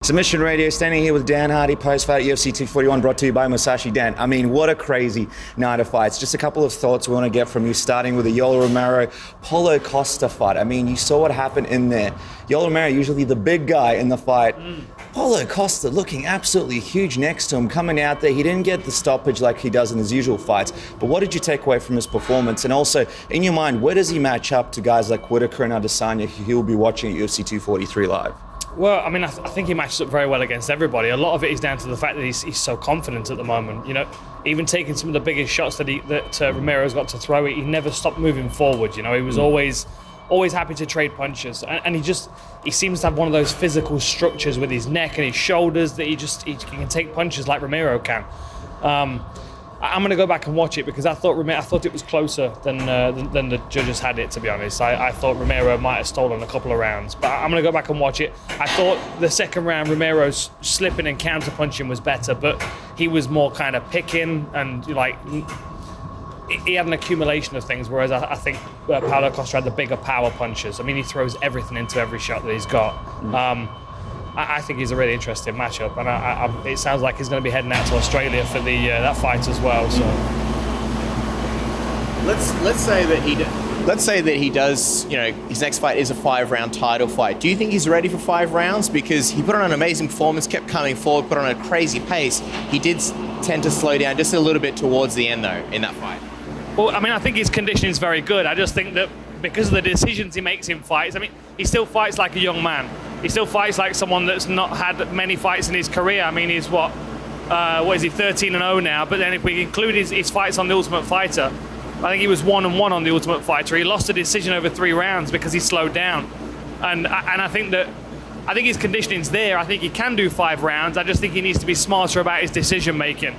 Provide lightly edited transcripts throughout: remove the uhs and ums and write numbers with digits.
Submission Radio, standing here with Dan Hardy, post-fight UFC 241, brought to you by Musashi. Dan, I mean, what a crazy night of fights. Just a couple of thoughts we want to get from you, starting with the Yoel Romero, Paulo Costa fight. I mean, you saw what happened in there. Yoel Romero, usually the big guy in the fight. Paulo Costa looking absolutely huge next to him, coming out there. He didn't get the stoppage like he does in his usual fights. But what did you take away from his performance? And also, in your mind, where does he match up to guys like Whittaker and Adesanya, who he'll be watching at UFC 243 live? Well, I mean, I think he matches up very well against everybody. A lot of it is down to the fact that he's so confident at the moment. You know, even taking some of the biggest shots that Romero's got to throw, he never stopped moving forward. You know, he was always happy to trade punches, and he seems to have one of those physical structures with his neck and his shoulders that he can take punches like Romero can. I'm going to go back and watch it because I thought it was closer than the judges had it, to be honest. I thought Romero might have stolen a couple of rounds, but I'm going to go back and watch it. I thought the second round, Romero's slipping and counter-punching was better, but he was more kind of picking and like he had an accumulation of things, whereas I think Paulo Costa had the bigger power punches. I mean, he throws everything into every shot that he's got. I think he's a really interesting matchup, and it sounds like he's going to be heading out to Australia for that fight as well. So let's say that he does. You know, his next fight is a 5-round title fight. Do you think he's ready for 5 rounds? Because he put on an amazing performance, kept coming forward, put on a crazy pace. He did tend to slow down just a little bit towards the end, though, in that fight. Well, I mean, I think his conditioning is very good. I just think that because of the decisions he makes in fights, I mean, he still fights like a young man. He still fights like someone that's not had many fights in his career. I mean, he's what is he, 13-0 now? But then if we include his fights on The Ultimate Fighter, I think he was 1-1 on The Ultimate Fighter. He lost a decision over 3 rounds because he slowed down. And I think his conditioning's there. I think he can do 5 rounds. I just think he needs to be smarter about his decision making.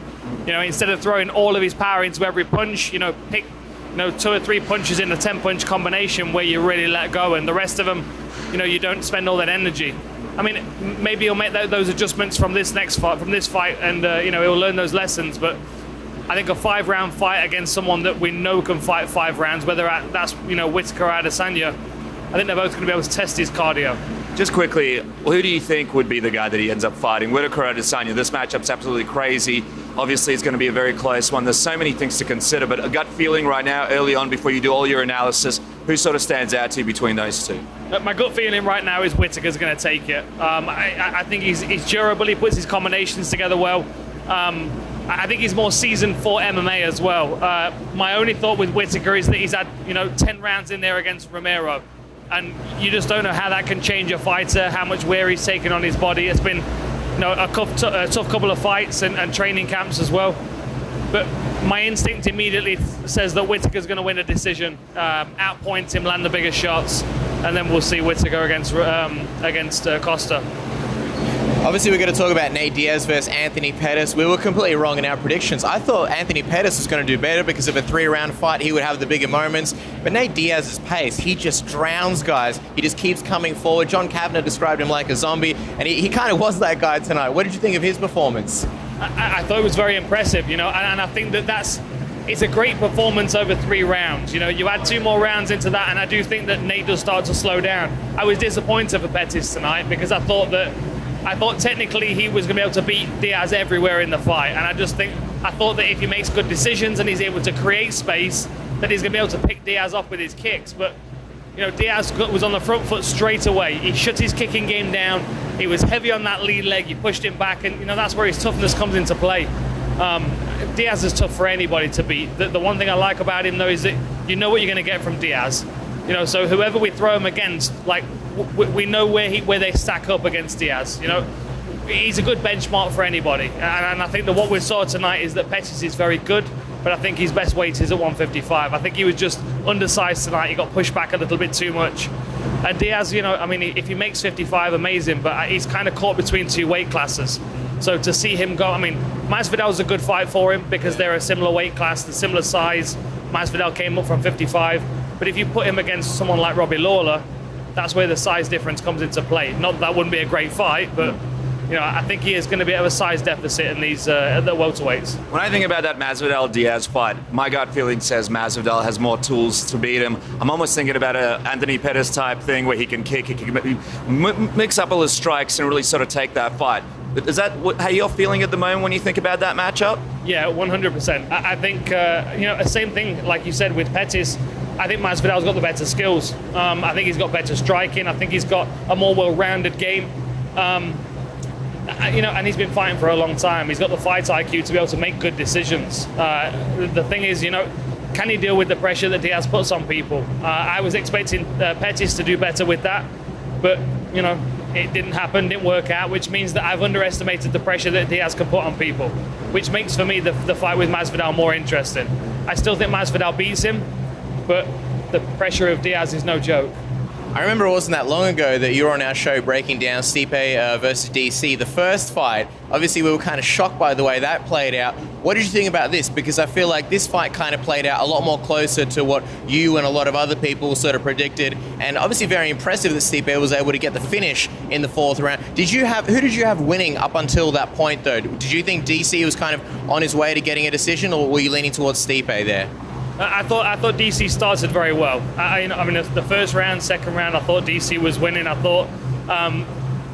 You know, instead of throwing all of his power into every punch, pick 2 or 3 punches in a 10-punch combination where you really let go, and the rest of them, you don't spend all that energy. I mean, maybe he'll make those adjustments from this fight, and he'll learn those lessons. But I think a 5-round fight against someone that we know can fight 5 rounds, whether that's Whittaker or Adesanya, I think they're both going to be able to test his cardio. Just quickly, who do you think would be the guy that he ends up fighting? Whittaker or Adesanya? This matchup's absolutely crazy. Obviously, it's going to be a very close one. There's so many things to consider, but a gut feeling right now, early on, before you do all your analysis, who sort of stands out to you between those two? My gut feeling right now is Whittaker's going to take it. I think he's durable. He puts his combinations together well. I think he's more seasoned for MMA as well. My only thought with Whittaker is that he's had 10 rounds in there against Romero. And you just don't know how that can change a fighter, how much wear he's taken on his body. It's been a tough couple of fights and training camps as well. But my instinct immediately says that Whittaker's going to win a decision, outpoint him, land the biggest shots, and then we'll see Whittaker against Costa. Obviously, we're going to talk about Nate Diaz versus Anthony Pettis. We were completely wrong in our predictions. I thought Anthony Pettis was going to do better because of a 3-round fight. He would have the bigger moments. But Nate Diaz's pace, he just drowns guys. He just keeps coming forward. John Kavanagh described him like a zombie, and he kind of was that guy tonight. What did you think of his performance? I thought it was very impressive, and I think it's a great performance over 3 rounds. You add 2 more rounds into that, and I do think that Nate does start to slow down. I was disappointed for Pettis tonight because I thought technically he was going to be able to beat Diaz everywhere in the fight, and I thought that if he makes good decisions and he's able to create space, that he's going to be able to pick Diaz off with his kicks. But Diaz was on the front foot straight away. He shut his kicking game down. He was heavy on that lead leg. He pushed him back, and that's where his toughness comes into play. Diaz is tough for anybody to beat. The one thing I like about him though is that you know what you're going to get from Diaz. So whoever we throw him against, like we know where they stack up against Diaz. He's a good benchmark for anybody, and I think that what we saw tonight is that Pettis is very good, but I think his best weight is at 155. I think he was just undersized tonight. He got pushed back a little bit too much. And Diaz, if he makes 55, amazing, but he's kind of caught between 2 weight classes. So to see him go, Masvidal's a good fight for him because they're a similar weight class, the similar size. Masvidal came up from 55, but if you put him against someone like Robbie Lawler, that's where the size difference comes into play. Not that wouldn't be a great fight, but You know, I think he is going to be at a size deficit in these at the welterweights. When I think about that Masvidal-Diaz fight, my gut feeling says Masvidal has more tools to beat him. I'm almost thinking about a Anthony Pettis type thing where he can kick, he can mix up all his strikes and really sort of take that fight. Is that how you're feeling at the moment when you think about that matchup? Yeah, 100%. I think, you know, the same thing, like you said, with Pettis. I think Masvidal's got the better skills. I think he's got better striking. I think he's got a more well-rounded game. You know, and he's been fighting for a long time. He's got the fight IQ to be able to make good decisions. The thing is, you know, can he deal with the pressure that Diaz puts on people? I was expecting Pettis to do better with that, but, you know, it didn't happen, didn't work out, which means that I've underestimated the pressure that Diaz can put on people, which makes, for me, the fight with Masvidal more interesting. I still think Masvidal beats him, but the pressure of Diaz is no joke. I remember it wasn't that long ago that you were on our show breaking down Stipe versus DC, the first fight. Obviously, we were kind of shocked by the way that played out. What did you think about this? Because I feel like this fight kind of played out a lot more closer to what you and a lot of other people sort of predicted. And obviously very impressive that Stipe was able to get the finish in the fourth round. Who did you have winning up until that point, though? Did you think DC was kind of on his way to getting a decision, or were you leaning towards Stipe there? I thought DC started very well. I mean, the first round, second round, I thought DC was winning. I thought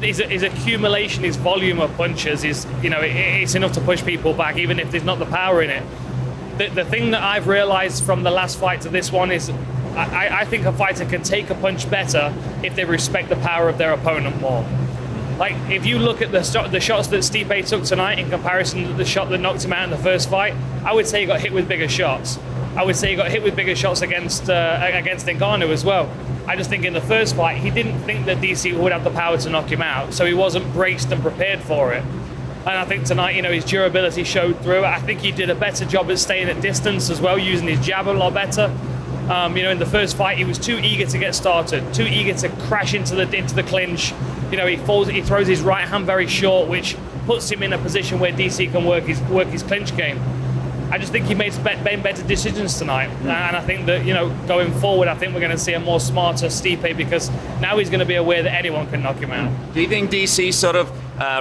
his accumulation, his volume of punches is, you know, it's enough to push people back, even if there's not the power in it. The thing that I've realized from the last fight to this one is I think a fighter can take a punch better if they respect the power of their opponent more. Like, if you look at the shots that Stipe took tonight in comparison to the shot that knocked him out in the first fight, I would say he got hit with bigger shots. I would say he got hit with bigger shots against Ngannou as well. I just think in the first fight, he didn't think that DC would have the power to knock him out, so he wasn't braced and prepared for it. And I think tonight, you know, his durability showed through. I think he did a better job at staying at distance as well, using his jab a lot better. You know, in the first fight, he was too eager to get started, too eager to crash into the clinch. You know, he throws his right hand very short, which puts him in a position where DC can work his clinch game. I just think he made better decisions tonight, and I think that, you know, going forward, I think we're going to see a more smarter Stipe, because now he's going to be aware that anyone can knock him out. Do you think DC sort of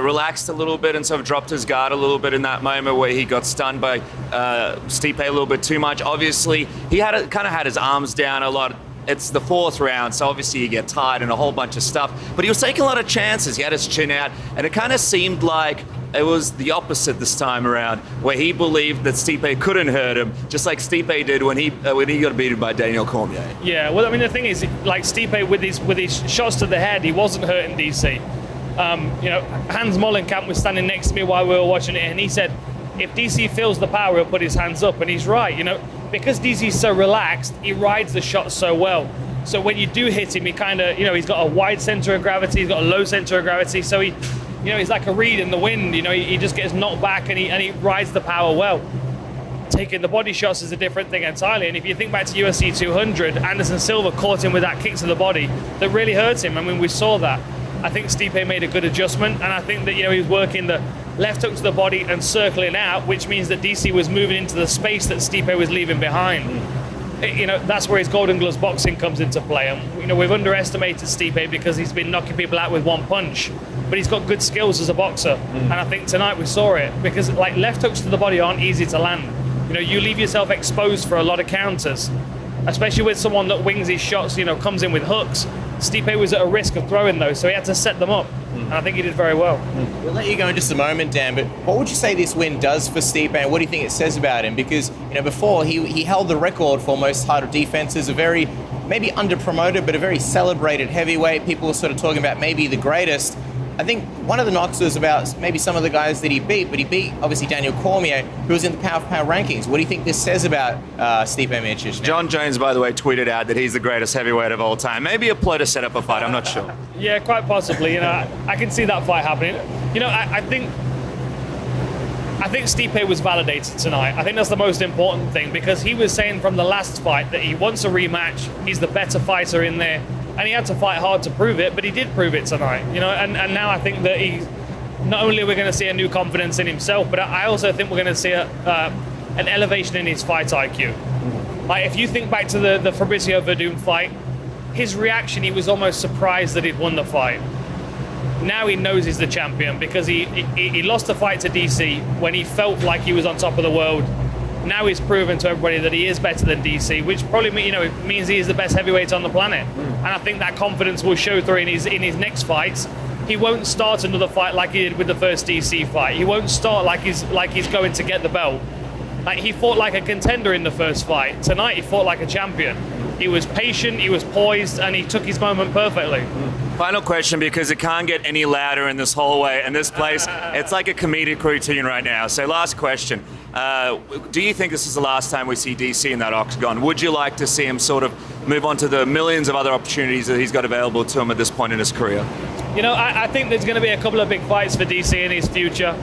relaxed a little bit and sort of dropped his guard a little bit in that moment where he got stunned by Stipe a little bit too much? Obviously, he kind of had his arms down a lot. It's the fourth round, so obviously you get tired and a whole bunch of stuff. But he was taking a lot of chances. He had his chin out, and it kind of seemed like it was the opposite this time around, where he believed that Stipe couldn't hurt him, just like Stipe did when he got beaten by Daniel Cormier. Yeah, well, I mean, the thing is, like, Stipe with his shots to the head, he wasn't hurting DC. You know, Hans Mollenkamp was standing next to me while we were watching it, and he said, if DC feels the power, he'll put his hands up, and he's right. You know, because DC's so relaxed, he rides the shot so well. So when you do hit him, he kind of, you know, he's got a wide center of gravity, he's got a low center of gravity, so he, you know, he's like a reed in the wind. You know, he just gets knocked back and he rides the power well. Taking the body shots is a different thing entirely. And if you think back to UFC 200, Anderson Silva caught him with that kick to the body that really hurt him. I mean, we saw that. I think Stipe made a good adjustment, and I think that, you know, he was working the left hook to the body and circling out, which means that DC was moving into the space that Stipe was leaving behind. You know, that's where his Golden Gloves boxing comes into play. And, you know, we've underestimated Stipe because he's been knocking people out with one punch, but he's got good skills as a boxer. And I think tonight we saw it, because, like, left hooks to the body aren't easy to land. You know, you leave yourself exposed for a lot of counters, especially with someone that wings his shots, you know, comes in with hooks. Stipe was at a risk of throwing those, so he had to set them up. And I think he did very well. We'll let you go in just a moment, Dan, but what would you say this win does for Stipe, and what do you think it says about him? Because, you know, before he held the record for most title defenses, a very, maybe under-promoted, but a very celebrated heavyweight. People were sort of talking about maybe the greatest. I think one of the knocks was about maybe some of the guys that he beat, but he beat, obviously, Daniel Cormier, who was in the pound for pound rankings. What do you think this says about Stipe Miocic? John Jones, by the way, tweeted out that he's the greatest heavyweight of all time. Maybe a ploy to set up a fight, I'm not sure. Yeah, quite possibly. You know, I can see that fight happening. You know, I think Stipe was validated tonight. I think that's the most important thing, because he was saying from the last fight that he wants a rematch, he's the better fighter in there, and he had to fight hard to prove it, but he did prove it tonight. You know, and now I think that not only we're going to see a new confidence in himself, but I also think we're going to see an elevation in his fight IQ. Like, if you think back to the Fabricio Verdum fight, his reaction, he was almost surprised that he'd won the fight. Now he knows he's the champion because he lost the fight to DC when he felt like he was on top of the world. Now he's proven to everybody that he is better than DC, which probably means he is the best heavyweight on the planet. And I think that confidence will show through in his next fights. He won't start another fight like he did with the first DC fight. He won't start like he's going to get the belt. Like, he fought like a contender in the first fight. Tonight he fought like a champion. He was patient, he was poised, and he took his moment perfectly. Final question, because it can't get any louder in this hallway and this place. It's like a comedic routine right now. So last question. Do you think this is the last time we see DC in that octagon? Would you like to see him sort of move on to the millions of other opportunities that he's got available to him at this point in his career? You know, I think there's going to be a couple of big fights for DC in his future.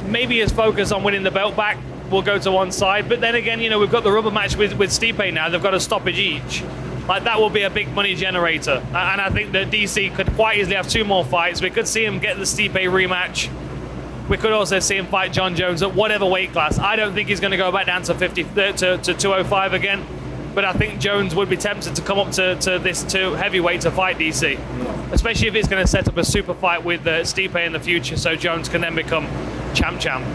Maybe his focus on winning the belt back will go to one side, but then again, you know, we've got the rubber match with Stipe now. They've got a stoppage each. Like, that will be a big money generator, and I think that DC could quite easily have 2 more fights. We could see him get the Stipe rematch. We could also see him fight John Jones at whatever weight class. I don't think he's going to go back down to 205 again, but I think Jones would be tempted to come up to this heavyweight to fight DC, especially if it's going to set up a super fight with Stipe in the future, so Jones can then become champ.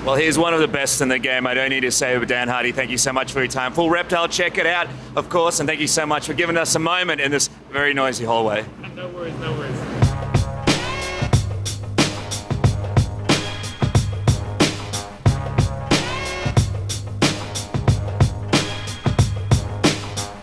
Well, he's one of the best in the game. I don't need to say it, but Dan Hardy, thank you so much for your time. Full Reptile, check it out, of course, and thank you so much for giving us a moment in this very noisy hallway. No worries.